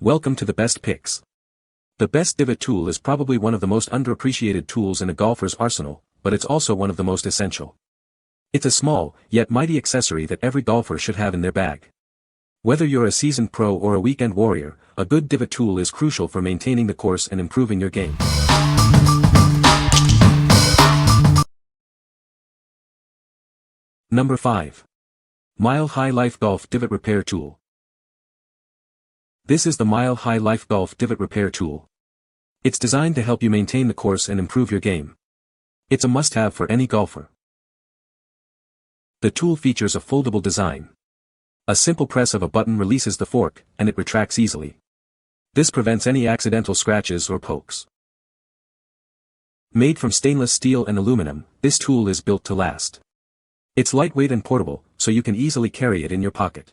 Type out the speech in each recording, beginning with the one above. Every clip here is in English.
Welcome to the best picks. The best divot tool is probably one of the most underappreciated tools in a golfer's arsenal, but it's also one of the most essential. It's a small, yet mighty accessory that every golfer should have in their bag. Whether you're a seasoned pro or a weekend warrior, a good divot tool is crucial for maintaining the course and improving your game. Number 5. Mile High Life Golf Divot Repair Tool. This is the Mile High Life Golf Divot Repair Tool. It's designed to help you maintain the course and improve your game. It's a must-have for any golfer. The tool features a foldable design. A simple press of a button releases the fork, and it retracts easily. This prevents any accidental scratches or pokes. Made from stainless steel and aluminum, this tool is built to last. It's lightweight and portable, so you can easily carry it in your pocket.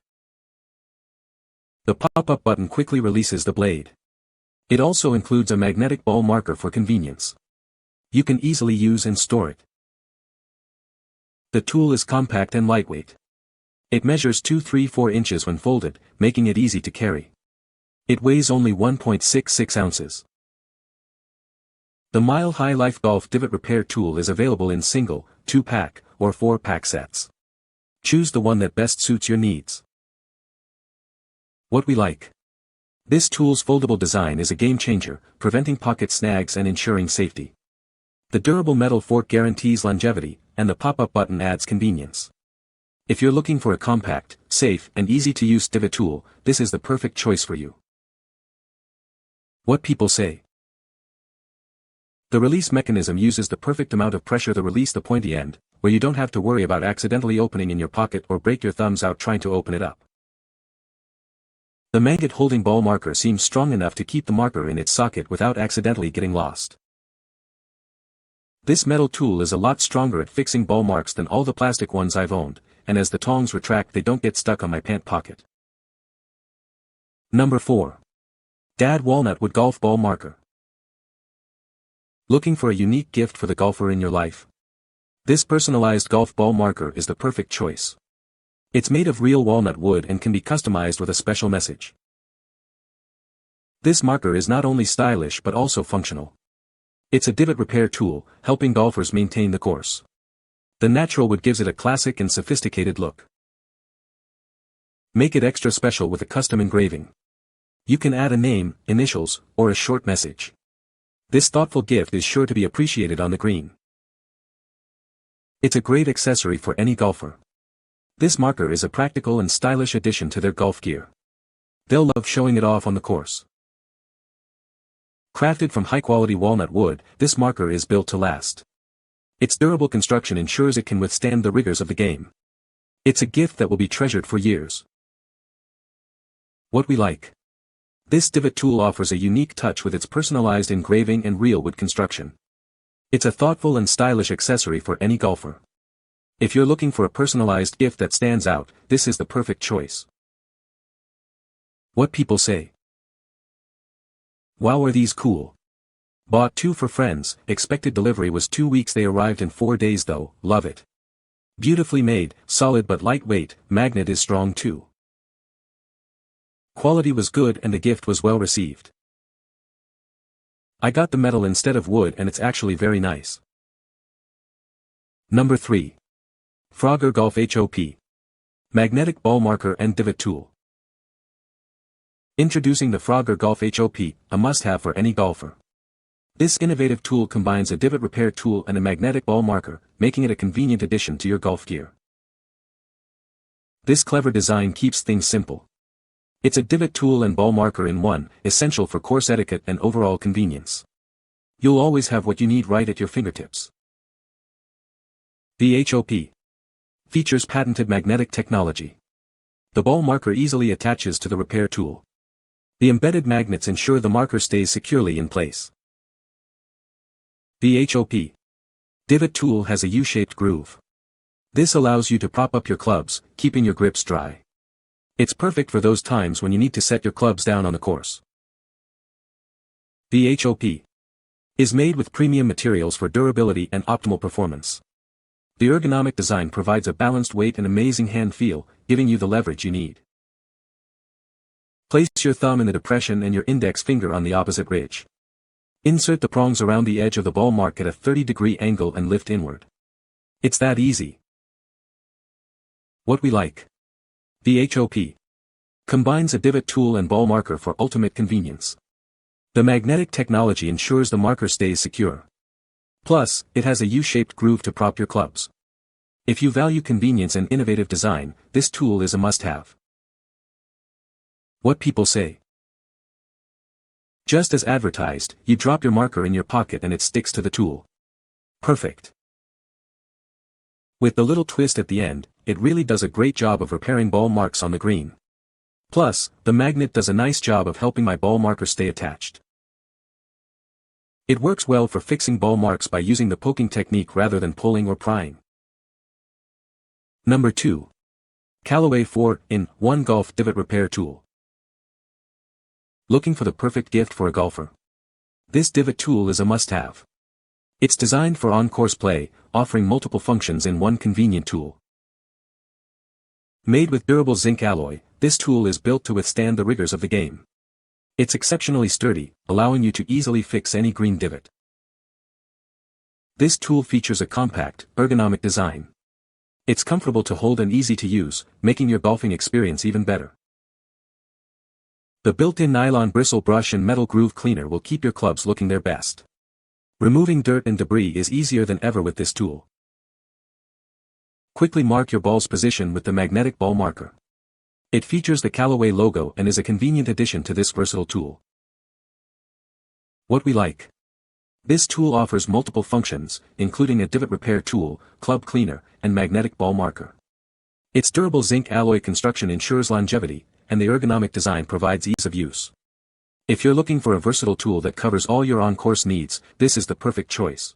The pop-up button quickly releases the blade. It also includes a magnetic ball marker for convenience. You can easily use and store it. The tool is compact and lightweight. It measures 2-3-4 inches when folded, making it easy to carry. It weighs only 1.66 ounces. The Mile High Life Golf Divot Repair Tool is available in single, 2-pack, or 4-pack sets. Choose the one that best suits your needs. What we like. This tool's foldable design is a game changer, preventing pocket snags and ensuring safety. The durable metal fork guarantees longevity, and the pop-up button adds convenience. If you're looking for a compact, safe, and easy-to-use divot tool, this is the perfect choice for you. What people say. The release mechanism uses the perfect amount of pressure to release the pointy end, where you don't have to worry about accidentally opening in your pocket or break your thumbs out trying to open it up. The magnet holding ball marker seems strong enough to keep the marker in its socket without accidentally getting lost. This metal tool is a lot stronger at fixing ball marks than all the plastic ones I've owned, and as the tongs retract they don't get stuck on my pant pocket. Number 4. Dad Walnut Wood Golf Ball Marker. Looking for a unique gift for the golfer in your life? This personalized golf ball marker is the perfect choice. It's made of real walnut wood and can be customized with a special message. This marker is not only stylish but also functional. It's a divot repair tool, helping golfers maintain the course. The natural wood gives it a classic and sophisticated look. Make it extra special with a custom engraving. You can add a name, initials, or a short message. This thoughtful gift is sure to be appreciated on the green. It's a great accessory for any golfer. This marker is a practical and stylish addition to their golf gear. They'll love showing it off on the course. Crafted from high-quality walnut wood, this marker is built to last. Its durable construction ensures it can withstand the rigors of the game. It's a gift that will be treasured for years. What we like. This divot tool offers a unique touch with its personalized engraving and real wood construction. It's a thoughtful and stylish accessory for any golfer. If you're looking for a personalized gift that stands out, this is the perfect choice. What people say. Wow, are these cool. Bought 2 for friends, expected delivery was 2 weeks, they arrived in 4 days though, love it. Beautifully made, solid but lightweight, magnet is strong too. Quality was good and the gift was well received. I got the metal instead of wood and it's actually very nice. Number 3. Frogger Golf HOP. Magnetic Ball Marker and Divot Tool. Introducing the Frogger Golf HOP, a must-have for any golfer. This innovative tool combines a divot repair tool and a magnetic ball marker, making it a convenient addition to your golf gear. This clever design keeps things simple. It's a divot tool and ball marker in one, essential for course etiquette and overall convenience. You'll always have what you need right at your fingertips. The HOP features patented magnetic technology. The ball marker easily attaches to the repair tool. The embedded magnets ensure the marker stays securely in place. The HOP divot tool has a U-shaped groove. This allows you to prop up your clubs, keeping your grips dry. It's perfect for those times when you need to set your clubs down on the course. The HOP is made with premium materials for durability and optimal performance. The ergonomic design provides a balanced weight and amazing hand feel, giving you the leverage you need. Place your thumb in the depression and your index finger on the opposite ridge. Insert the prongs around the edge of the ball mark at a 30-degree angle and lift inward. It's that easy. What we like. The HOP combines a divot tool and ball marker for ultimate convenience. The magnetic technology ensures the marker stays secure. Plus, it has a U-shaped groove to prop your clubs. If you value convenience and innovative design, this tool is a must-have. What people say. Just as advertised, you drop your marker in your pocket and it sticks to the tool. Perfect. With the little twist at the end, it really does a great job of repairing ball marks on the green. Plus, the magnet does a nice job of helping my ball marker stay attached. It works well for fixing ball marks by using the poking technique rather than pulling or prying. Number 2. Callaway 4-in-1 Golf Divot Repair Tool. Looking for the perfect gift for a golfer? This divot tool is a must-have. It's designed for on-course play, offering multiple functions in one convenient tool. Made with durable zinc alloy, this tool is built to withstand the rigors of the game. It's exceptionally sturdy, allowing you to easily fix any green divot. This tool features a compact, ergonomic design. It's comfortable to hold and easy to use, making your golfing experience even better. The built-in nylon bristle brush and metal groove cleaner will keep your clubs looking their best. Removing dirt and debris is easier than ever with this tool. Quickly mark your ball's position with the magnetic ball marker. It features the Callaway logo and is a convenient addition to this versatile tool. What we like. This tool offers multiple functions, including a divot repair tool, club cleaner, and magnetic ball marker. Its durable zinc alloy construction ensures longevity, and the ergonomic design provides ease of use. If you're looking for a versatile tool that covers all your on-course needs, this is the perfect choice.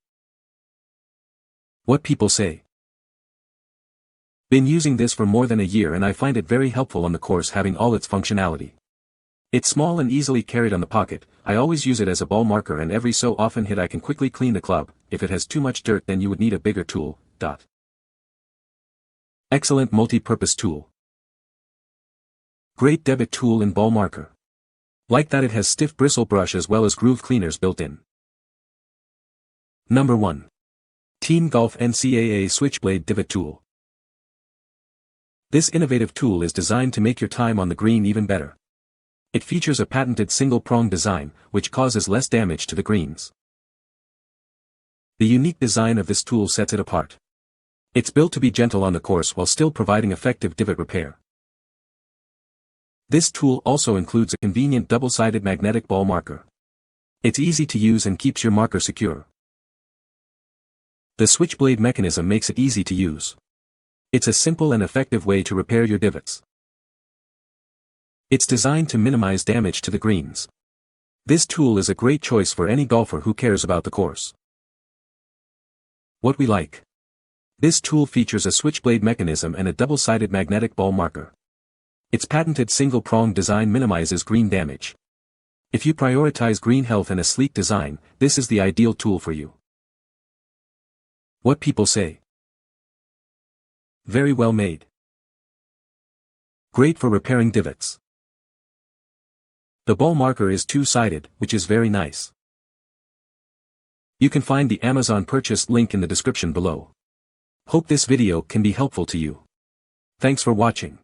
What people say. Been using this for more than a year and I find it very helpful on the course, having all its functionality. It's small and easily carried on the pocket. I always use it as a ball marker and every so often I can quickly clean the club. If it has too much dirt then you would need a bigger tool. Excellent multi-purpose tool. Great debit tool and ball marker. Like that it has stiff bristle brush as well as groove cleaners built in. Number 1. Team Golf NCAA Switchblade Divot Tool. This innovative tool is designed to make your time on the green even better. It features a patented single-prong design, which causes less damage to the greens. The unique design of this tool sets it apart. It's built to be gentle on the course while still providing effective divot repair. This tool also includes a convenient double-sided magnetic ball marker. It's easy to use and keeps your marker secure. The switchblade mechanism makes it easy to use. It's a simple and effective way to repair your divots. It's designed to minimize damage to the greens. This tool is a great choice for any golfer who cares about the course. What we like. This tool features a switchblade mechanism and a double-sided magnetic ball marker. Its patented single-prong design minimizes green damage. If you prioritize green health and a sleek design, this is the ideal tool for you. What people say. Very well made. Great for repairing divots. The ball marker is two-sided, which is very nice. You can find the Amazon purchase link in the description below. Hope this video can be helpful to you. Thanks for watching.